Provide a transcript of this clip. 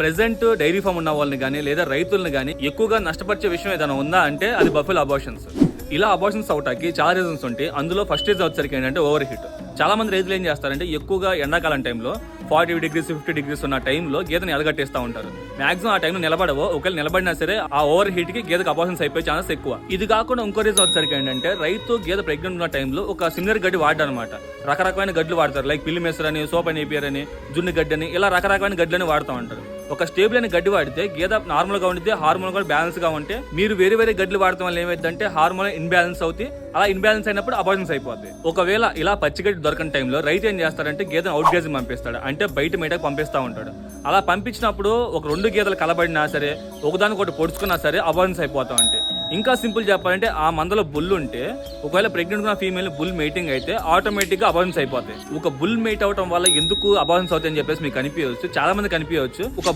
Present dairy farm ఉన్న వాళ్ళని కానీ లేదా రైతులను కానీ ఎక్కువగా నష్టపరిచే విషయం ఏదైనా ఉందా అంటే అది బఫెలో అబార్షన్స్. ఇలా అబార్షన్స్ అవటానికి చాలా రీజన్స్ ఉంటాయి. అందులో ఫస్ట్ రీజన్ వచ్చేసరికి ఏంటంటే ఓవర్ హీట్. చాలా మంది రైతులు ఏం చేస్తారంటే ఎక్కువగా ఎండాకాలం టైంలో 40 degrees 50 degrees ఉన్న టైంలో గేదెని ఎలగట్టేస్తూ ఉంటారు. మాక్సిమం ఆ టైంలో నిలబడవో, ఒకవేళ నిలబడినా సరే ఆ ఓవర్ హీట్ కి గేదెకి అబార్షన్స్ అయిపోయే ఛాన్సెస్ ఎక్కువ. ఇది కాకుండా ఇంకో రీజన్ వచ్చేసరికి ఏంటంటే రైతు గేదె ప్రెగ్నెంట్ ఉన్న టైంలో ఒక సిమిలర్ గడ్డి వాడడం అనమాట. రకరకమైన గడ్లు వాడతారు, లైక్ పిల్లి మెసర్ అని, సోప్ నేపియర్ అని, జున్ను గడ్డి అని, ఇలా రకరకమైన గడ్లని వాడుతూ ఉంటారు. ఒక స్టేబుల్ అని గడ్డి వాడితే గేదె నార్మల్ గా ఉంటే, హార్మోన్ కూడా బ్యాలెన్స్ గా ఉంటే, మీరు వేరే వేరే గడ్లు వాడటం వల్ల ఏమైందంటే హార్మోన్ ఇన్బ్యాలెన్స్ అవుతాయి. అలా ఇన్బ్యాలెన్స్ అయినప్పుడు అబార్షన్స్ అయిపోతాయి. ఒకవేళ ఇలా పచ్చిగడ్డి దొరకని టైంలో రైతు ఏం చేస్తాడంటే గేదెను అవుట్ గ్రేజింగ్ పంపిస్తాడు, అంటే బయట మేటకు పంపిస్తూ ఉంటాడు. అలా పంపించినప్పుడు ఒక 2 గేదెలు కలబడినా సరే, ఒకదానికొకటి పొడుచుకున్నా సరే అబార్షన్స్ అయిపోతా ఉంటాయి. ఇంకా సింపుల్ చెప్పాలంటే ఆ మందలో బుల్ ఉంటే, ఒకవేళ ప్రెగ్నెంట్ ఉన్న ఫీమేల్ బుల్ మేటింగ్ అయితే ఆటోమేటిక్ గా అబార్షన్స్ అయిపోతాయి. ఒక బుల్ మేట్ అవడం వల్ల ఎందుకు అబార్షన్స్ అవుతాయని చెప్పేసి మీకు కనిపించవచ్చు, చాలా మంది కనిపించవచ్చు. ఒక